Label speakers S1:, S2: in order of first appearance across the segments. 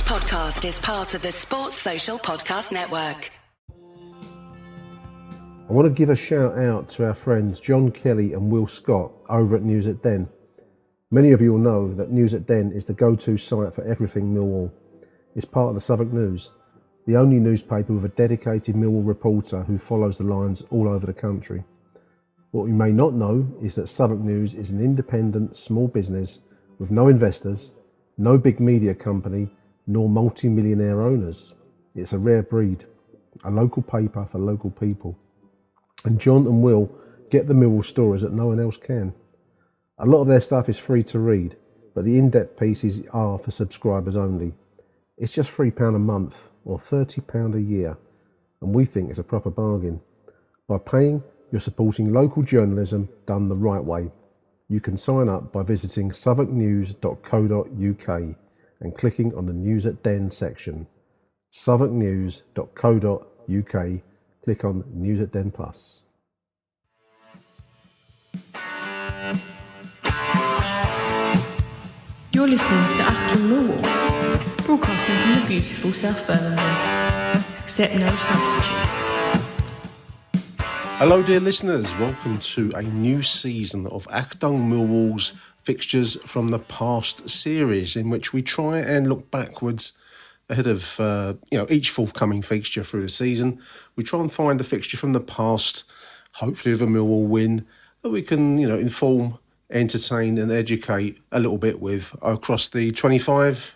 S1: podcast is part of the Sports Social Podcast Network.
S2: I want to give a shout out to our friends John Kelly and Will Scott over at News at Den. Many of you will know that News at Den is the go-to site for everything Millwall. It's part of the Southwark News, the only newspaper with a dedicated Millwall reporter who follows the Lions all over the country. What you may not know is that Southwark News is an independent small business with no investors, no big media company, nor multi-millionaire owners. It's a rare breed, a local paper for local people. And John and Will get the Millwall stories that no one else can. A lot of their stuff is free to read, but the in-depth pieces are for subscribers only. It's just £3 a month or £30 a year, and we think it's a proper bargain. By paying, you're supporting local journalism done the right way. You can sign up by visiting southwarknews.co.uk and clicking on the News at Den section. southwarknews.co.uk. Click on News at Den Plus.
S3: You're listening to Achtung Millwall, broadcasting from the beautiful South Birmingham. Accept no substitute.
S4: Hello dear listeners, welcome to a new season of Achtung Millwall's Fixtures from the Past series, in which we try and look backwards ahead of each forthcoming fixture through the season. We try and find a fixture from the past, hopefully with a Millwall win, that we can inform, entertain and educate a little bit with across the 26,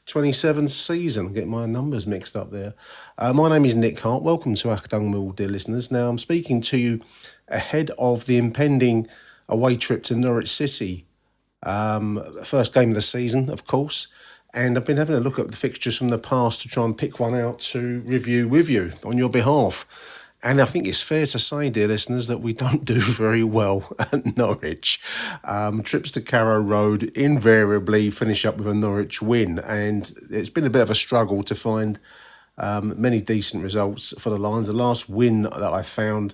S4: 27 season. I get my numbers mixed up there. My name is Nick Hart. Welcome to Achtung Millwall, dear listeners. Now I'm speaking to you ahead of the impending away trip to Norwich City. First game of the season, of course. And I've been having a look at the fixtures from the past to try and pick one out to review with you on your behalf. And I think it's fair to say, dear listeners, that we don't do very well at Norwich. Trips to Carrow Road invariably finish up with a Norwich win. And it's been a bit of a struggle to find many decent results for the Lions. The last win that I found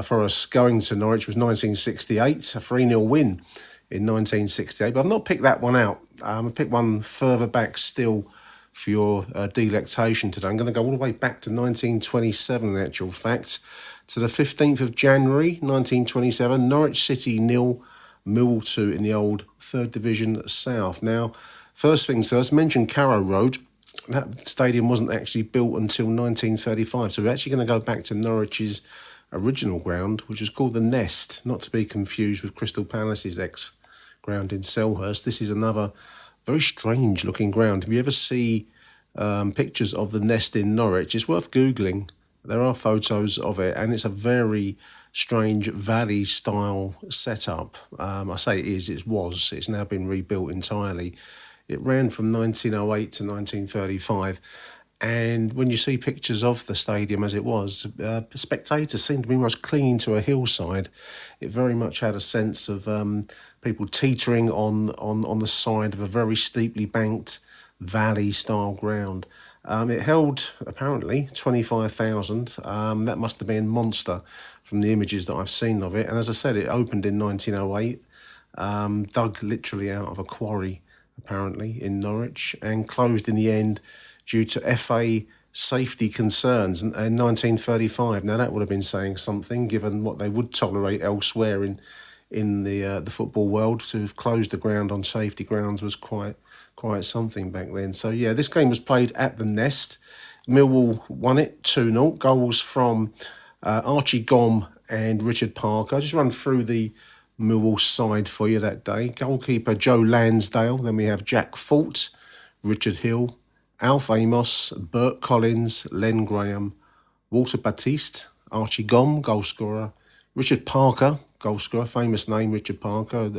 S4: for us going to Norwich was 1968, a 3-0 win in 1968. But I've not picked that one out. I've picked one further back still for your delectation today. I'm going to go all the way back to 1927, in actual fact, to the 15th of January 1927. Norwich City 0, Millwall 2 in the old 3rd Division South. Now, first things first, mentioned Carrow Road. That stadium wasn't actually built until 1935, so we're actually going to go back to Norwich's original ground, which was called the Nest, not to be confused with Crystal Palace's ex-ground in Selhurst. This is another very strange looking ground. If you ever see pictures of the Nest in Norwich, it's worth Googling. There are photos of it, and it's a very strange valley style setup. I say it was. It's now been rebuilt entirely. It ran from 1908 to 1935. And when you see pictures of the stadium as it was, spectators seemed to be almost clinging to a hillside. It very much had a sense of people teetering on the side of a very steeply banked valley-style ground. It held, apparently, 25,000. That must have been monster from the images that I've seen of it. And as I said, it opened in 1908, dug literally out of a quarry, apparently, in Norwich, and closed in the end due to FA safety concerns in 1935. Now, that would have been saying something, given what they would tolerate elsewhere in the football world. To have closed the ground on safety grounds was quite something back then. So, yeah, this game was played at the Nest. Millwall won it 2-0. Goals from Archie Gom and Richard Parker. I'll just run through the Millwall side for you that day. Goalkeeper Joe Lansdale. Then we have Jack Fort, Richard Hill, Alf Amos, Bert Collins, Len Graham, Walter Batiste, Archie Gom, goalscorer, Richard Parker, goalscorer, famous name Richard Parker,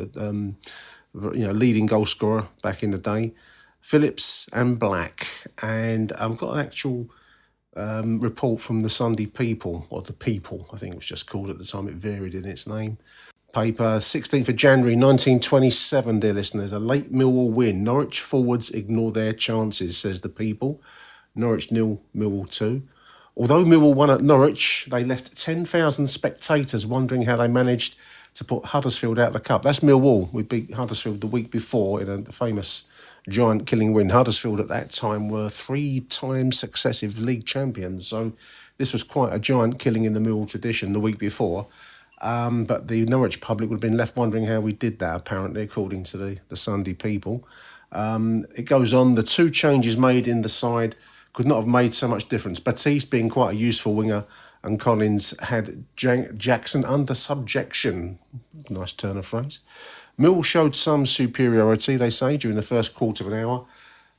S4: leading goalscorer back in the day, Phillips and Black. And I've got an actual report from the Sunday People, or the People, I think it was just called at the time. It varied in its name. Paper, 16th of January 1927, dear listeners, a late Millwall win. Norwich forwards ignore their chances, says the People. Norwich 0, Millwall 2. Although Millwall won at Norwich, they left 10,000 spectators wondering how they managed to put Huddersfield out of the cup. That's Millwall. We beat Huddersfield the week before in a famous giant-killing win. Huddersfield at that time were 3-time successive league champions, so this was quite a giant killing in the Millwall tradition the week before. But the Norwich public would have been left wondering how we did that, apparently, according to the Sunday People. It goes on, the 2 changes made in the side could not have made so much difference. Batiste being quite a useful winger, and Collins had Jackson under subjection. Nice turn of phrase. Millwall showed some superiority, they say, during the first quarter of an hour.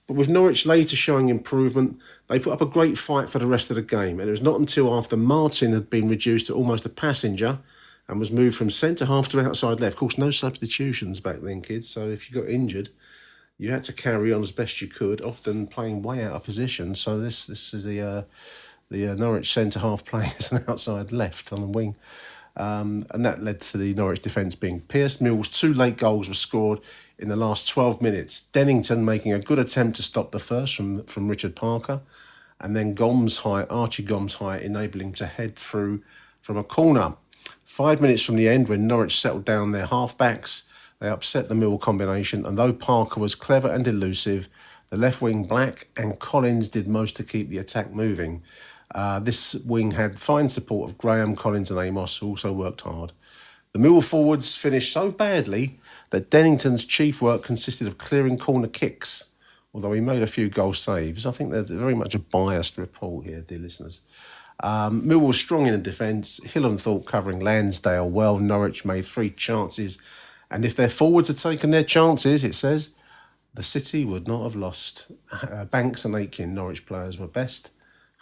S4: But with Norwich later showing improvement, they put up a great fight for the rest of the game. And it was not until after Martin had been reduced to almost a passenger and was moved from centre-half to outside left. Of course, no substitutions back then, kids. So if you got injured, you had to carry on as best you could, often playing way out of position. So this is the Norwich centre-half playing as an outside left on the wing. And that led to the Norwich defence being pierced. Millwall's 2 late goals were scored in the last 12 minutes. Dennington making a good attempt to stop the first from Richard Parker, and then Archie Gomes High, enabling him to head through from a corner. 5 minutes from the end, when Norwich settled down their half-backs, they upset the Millwall combination, and though Parker was clever and elusive, the left wing Black and Collins did most to keep the attack moving. This wing had fine support of Graham, Collins and Amos, who also worked hard. The Millwall forwards finished so badly that Dennington's chief work consisted of clearing corner kicks, although he made a few goal saves. I think they're very much a biased report here, dear listeners. Millwall was strong in the defence. Hillenthorpe covering Lansdale well. Norwich made 3 chances. And if their forwards had taken their chances, it says, the City would not have lost. Banks and Aitken, Norwich players, were best.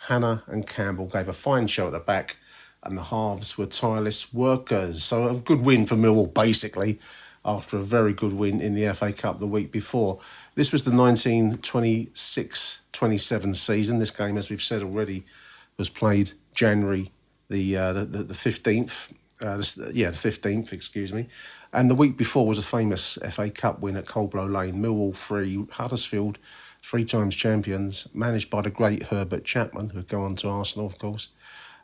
S4: Hannah and Campbell gave a fine show at the back, and the halves were tireless workers. So a good win for Millwall, basically, after a very good win in the FA Cup the week before. This was the 1926-27 season. This game, as we've said already, was played January the 15th. The 15th, excuse me. And the week before was a famous FA Cup win at Coldblow Lane. Millwall 3, Huddersfield 3 times champions, managed by the great Herbert Chapman, who'd go on to Arsenal, of course,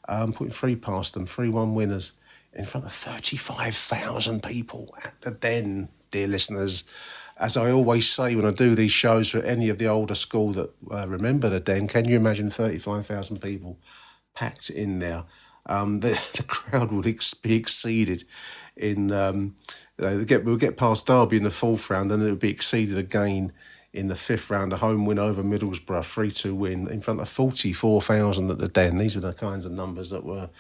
S4: putting 3 past them, 3-1 winners in front of 35,000 people at the Den, dear listeners. As I always say when I do these shows for any of the older school that remember the Den, can you imagine 35,000 people packed in there? The crowd would be exceeded in... we'll get past Derby in the 4th round, and it would be exceeded again in the 5th round, a home win over Middlesbrough, 3-2 win in front of 44,000 at the Den. These were the kinds of numbers that were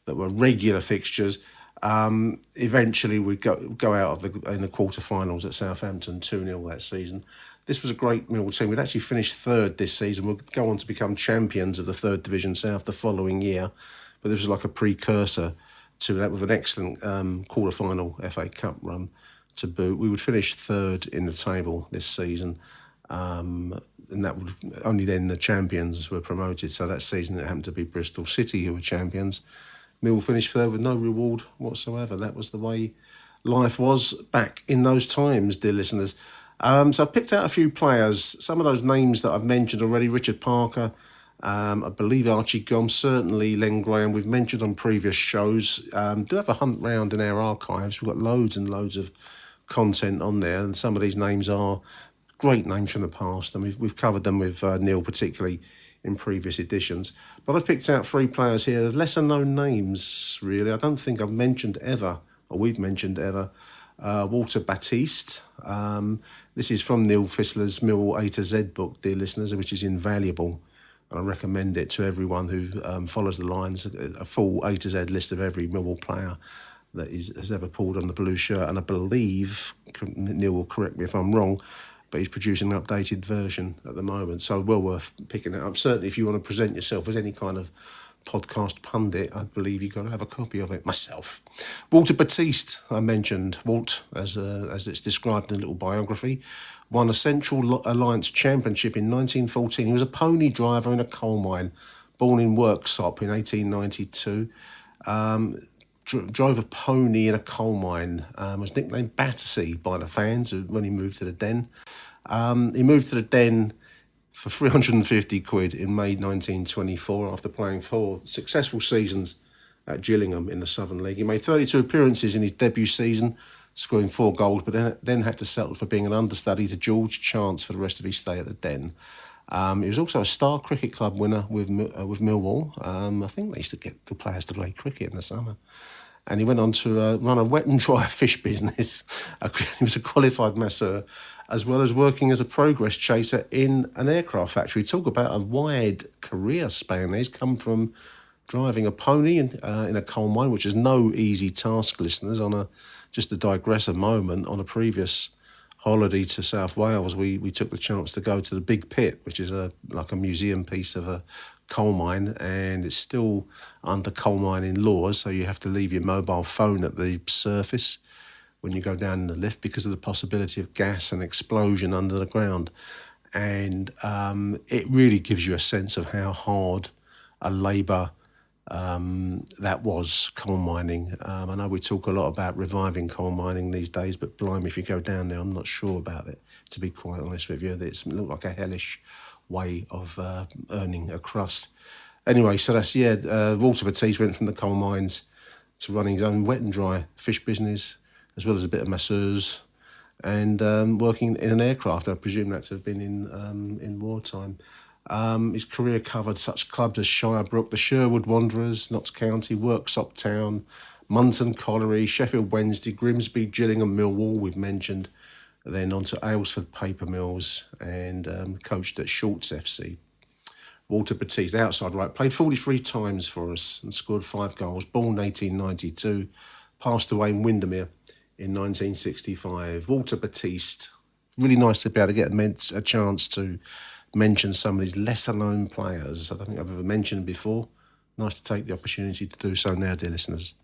S4: regular fixtures. Eventually, we'd go out in the quarterfinals at Southampton 2-0 that season. This was a great Millwall team. We'd actually finished 3rd this season. We'd go on to become champions of the 3rd Division South the following year. But this was like a precursor to that, with an excellent quarter-final FA Cup run to boot. We would finish 3rd in the table this season, and that would only then the champions were promoted. So that season it happened to be Bristol City who were champions. Millwall finished 3rd with no reward whatsoever. That was the way life was back in those times, dear listeners. So I've picked out a few players. Some of those names that I've mentioned already: Richard Parker, I believe Archie Gomes, certainly Len Graham, we've mentioned on previous shows. Do have a hunt round in our archives. We've got loads and loads of content on there, and some of these names are great names from the past, and we've covered them with Neil particularly in previous editions. But I've picked out 3 players here, lesser known names really. I don't think I've mentioned ever, or we've mentioned ever, Walter Batiste. This is from Neil Fissler's Millwall A to Z book, dear listeners, which is invaluable. And I recommend it to everyone who follows the lines, a full A to Z list of every Millwall player that has ever pulled on the blue shirt. And I believe, Neil will correct me if I'm wrong, but he's producing an updated version at the moment. So well worth picking it up. Certainly if you want to present yourself as any kind of podcast pundit, I believe you've got to have a copy of it. Myself. Walter Batiste, I mentioned. Walt, as it's described in a little biography, won a Central Alliance Championship in 1914. He was a pony driver in a coal mine, born in Worksop in 1892. Drove a pony in a coal mine, was nicknamed Battersea by the fans when he moved to the Den. He moved to the Den for 350 quid in May 1924 after playing 4 successful seasons at Gillingham in the Southern League. He made 32 appearances in his debut season, scoring 4 goals, but then had to settle for being an understudy to George Chance for the rest of his stay at the Den. He was also a Star Cricket Club winner with Millwall. I think they used to get the players to play cricket in the summer. And he went on to run a wet and dry fish business. He was a qualified masseur, as well as working as a progress chaser in an aircraft factory. Talk about a wide career span. He's come from driving a pony in a coal mine, which is no easy task, listeners. Just to digress a moment, on a previous holiday to South Wales, we took the chance to go to the Big Pit, which is like a museum piece of a coal mine, and it's still under coal mining laws, so you have to leave your mobile phone at the surface when you go down in the lift because of the possibility of gas and explosion under the ground. And it really gives you a sense of how hard a labour that was, coal mining. I know we talk a lot about reviving coal mining these days, but blimey, if you go down there, I'm not sure about it, to be quite honest with you. It looked like a hellish way of earning a crust. Anyway, so that's, Walter Batiste went from the coal mines to running his own wet and dry fish business, as well as a bit of masseurs, and working in an aircraft. I presume that to have been in wartime. His career covered such clubs as Shirebrook, the Sherwood Wanderers, Notts County, Worksop Town, Munton Colliery, Sheffield Wednesday, Grimsby, Gillingham, Millwall, we've mentioned, then on to Aylesford Paper Mills, and coached at Shorts FC. Walter Batiste, outside right, played 43 times for us and scored 5 goals. Born 1892, passed away in Windermere in 1965. Walter Batiste, really nice to be able to get a chance to mention some of these lesser-known players I don't think I've ever mentioned before. Nice to take the opportunity to do so now, dear listeners.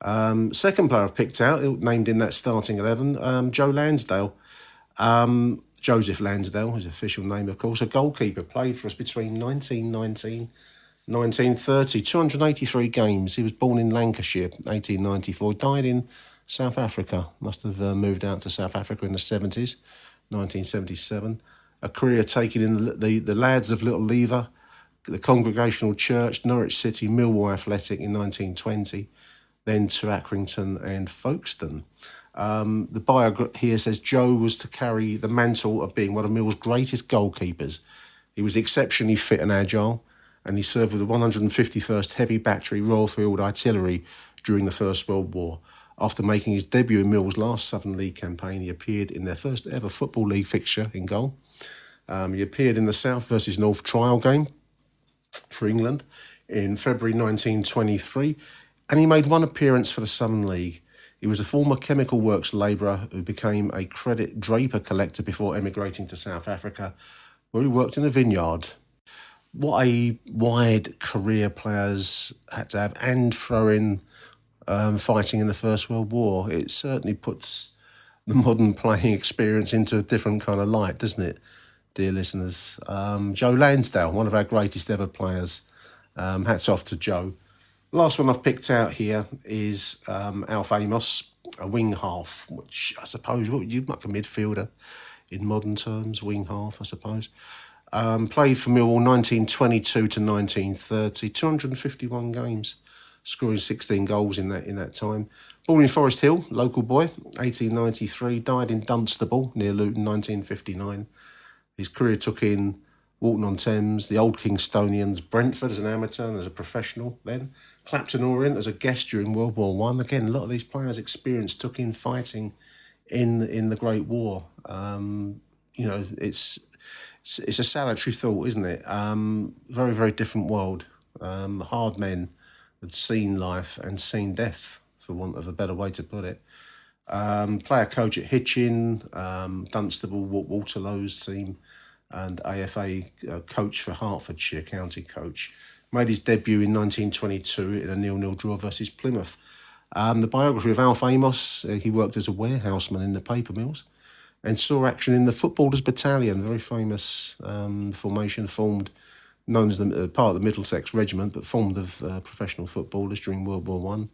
S4: Second player I've picked out, named in that starting 11, Joe Lansdale. Joseph Lansdale, his official name, of course, a goalkeeper, played for us between 1919 1930, 283 games. He was born in Lancashire, 1894. Died in South Africa. Must have moved out to South Africa in the 70s, 1977. A career taken in the lads of Little Lever, the Congregational Church, Norwich City, Millwall Athletic in 1920, then to Accrington and Folkestone. The bio here says Joe was to carry the mantle of being one of Millwall's greatest goalkeepers. He was exceptionally fit and agile, and he served with the 151st Heavy Battery Royal Field Artillery during the First World War. After making his debut in Millwall's last Southern League campaign, he appeared in their first ever Football League fixture in goal. He appeared in the South versus North trial game for England in February 1923, and he made one appearance for the Southern League. He was a former chemical works labourer who became a credit draper collector before emigrating to South Africa, where he worked in a vineyard. What a wide career players had to have, and throw in fighting in the First World War. It certainly puts the modern playing experience into a different kind of light, doesn't it, dear listeners? Joe Lansdale, one of our greatest ever players. Hats off to Joe. Last one I've picked out here is Alf Amos, a wing half, which I suppose you'd like a midfielder in modern terms, wing half, I suppose. Played for Millwall 1922 to 1930, 251 games, scoring 16 goals in that time. Born in Forest Hill, local boy, 1893, died in Dunstable near Luton, 1959. His career took in Walton-on-Thames, the Old Kingstonians, Brentford as an amateur and as a professional then, Clapton Orient as a guest during World War One. Again, a lot of these players' experience took in fighting in the Great War. It's a salutary thought, isn't it? Very, very different world. Hard men had seen life and seen death, for want of a better way to put it. Player coach at Hitchin, Dunstable, Waterloo's team, and AFA coach for Hertfordshire, county coach. Made his debut in 1922 in a 0-0 draw versus Plymouth. The biography of Alf Amos, he worked as a warehouseman in the paper mills and saw action in the Footballers' Battalion, a very famous formation formed, known as part of the Middlesex Regiment, but formed of professional footballers during World War One.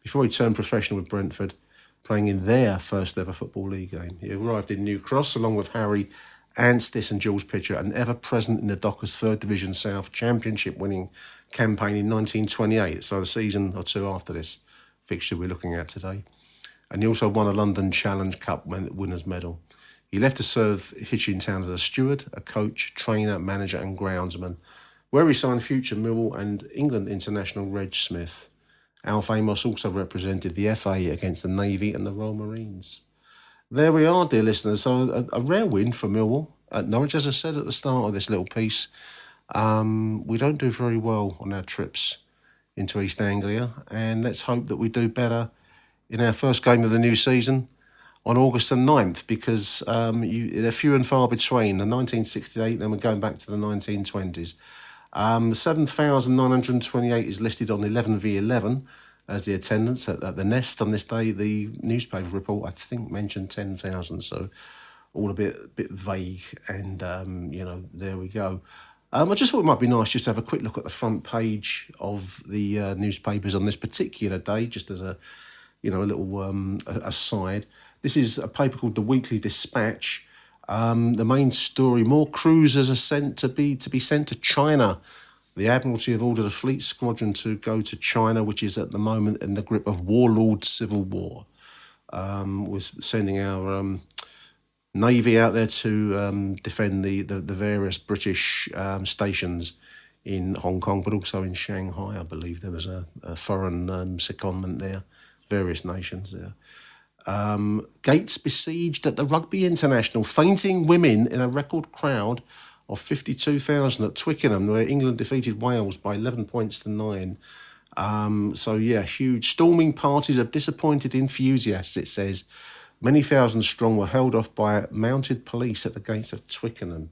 S4: Before he turned professional with Brentford, playing in their first ever Football League game. He arrived in New Cross along with Harry Anstis and Jules Pitcher, and ever present in the Dockers 3rd Division South Championship winning campaign in 1928, so the season or two after this fixture we're looking at today. and he also won a London Challenge Cup winners' medal. He left to serve Hitchin Town as a steward, a coach, trainer, manager and groundsman, where he signed future Millwall and England international Reg Smith. Alf Amos also represented the FA against the Navy and the Royal Marines. There we are, dear listeners. So a rare win for Millwall at Norwich. As I said at the start of this little piece, we don't do very well on our trips into East Anglia, and let's hope that we do better in our first game of the new season on August the 9th, because they're few and far between. The 1968, then we're going back to the 1920s. 7,928 is listed on 11v11 as the attendance at the Nest on this day. The newspaper report, I think, mentioned 10,000, so all a bit vague, and, there we go. I just thought it might be nice just to have a quick look at the front page of the newspapers on this particular day, just as a little aside. This is a paper called The Weekly Dispatch. The main story: more cruisers are sent to be sent to China. The Admiralty have ordered a fleet squadron to go to China, which is at the moment in the grip of warlord civil war. We're sending our Navy out there to defend the various British stations in Hong Kong, but also in Shanghai. I believe there was a foreign secondment there, various nations there. Gates besieged at the Rugby International, fainting women in a record crowd of 52,000 at Twickenham, where England defeated Wales by 11 points to 9. Huge storming parties of disappointed enthusiasts, it says. Many thousand strong were held off by mounted police at the gates of Twickenham.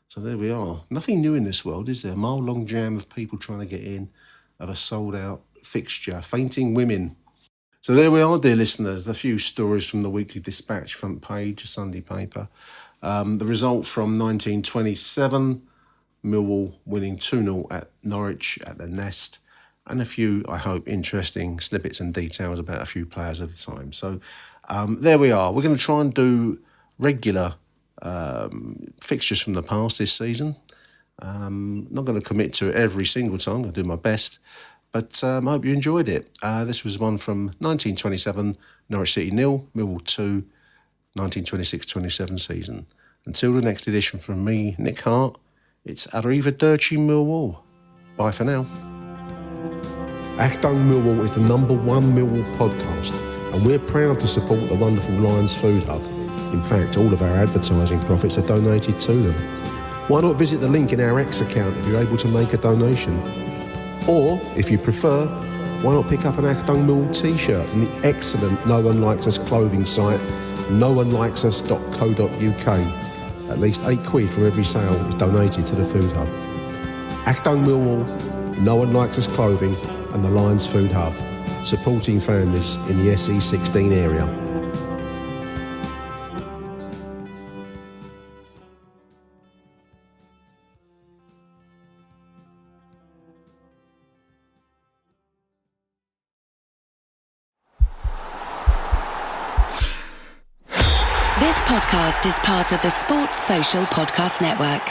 S4: So there we are. Nothing new in this world, is there? A mile-long jam of people trying to get in, of a sold-out fixture, fainting women. So there we are, dear listeners, a few stories from the Weekly Dispatch front page, a Sunday paper. The result from 1927, Millwall winning 2-0 at Norwich at the Nest, and a few, I hope, interesting snippets and details about a few players at a time. So there we are. We're going to try and do regular fixtures from the past this season. Not going to commit to it every single time. I'm going to do my best. But I hope you enjoyed it. This was one from 1927, Norwich City 0, Millwall 2, 1926-27 season. Until the next edition from me, Nick Hart, it's Arrivederci Millwall. Bye for now.
S2: Achtung Millwall is the #1 Millwall podcast, and we're proud to support the wonderful Lions Food Hub. In fact, all of our advertising profits are donated to them. Why not visit the link in our X account if you're able to make a donation? Or, if you prefer, why not pick up an Achtung Millwall t-shirt from the excellent No One Likes Us clothing site, noonelikesus.co.uk. At least £8 from every sale is donated to the Food Hub. Achtung Millwall, No One Likes Us clothing and the Lions Food Hub, supporting families in the SE16 area.
S1: This podcast is part of the Sports Social Podcast Network.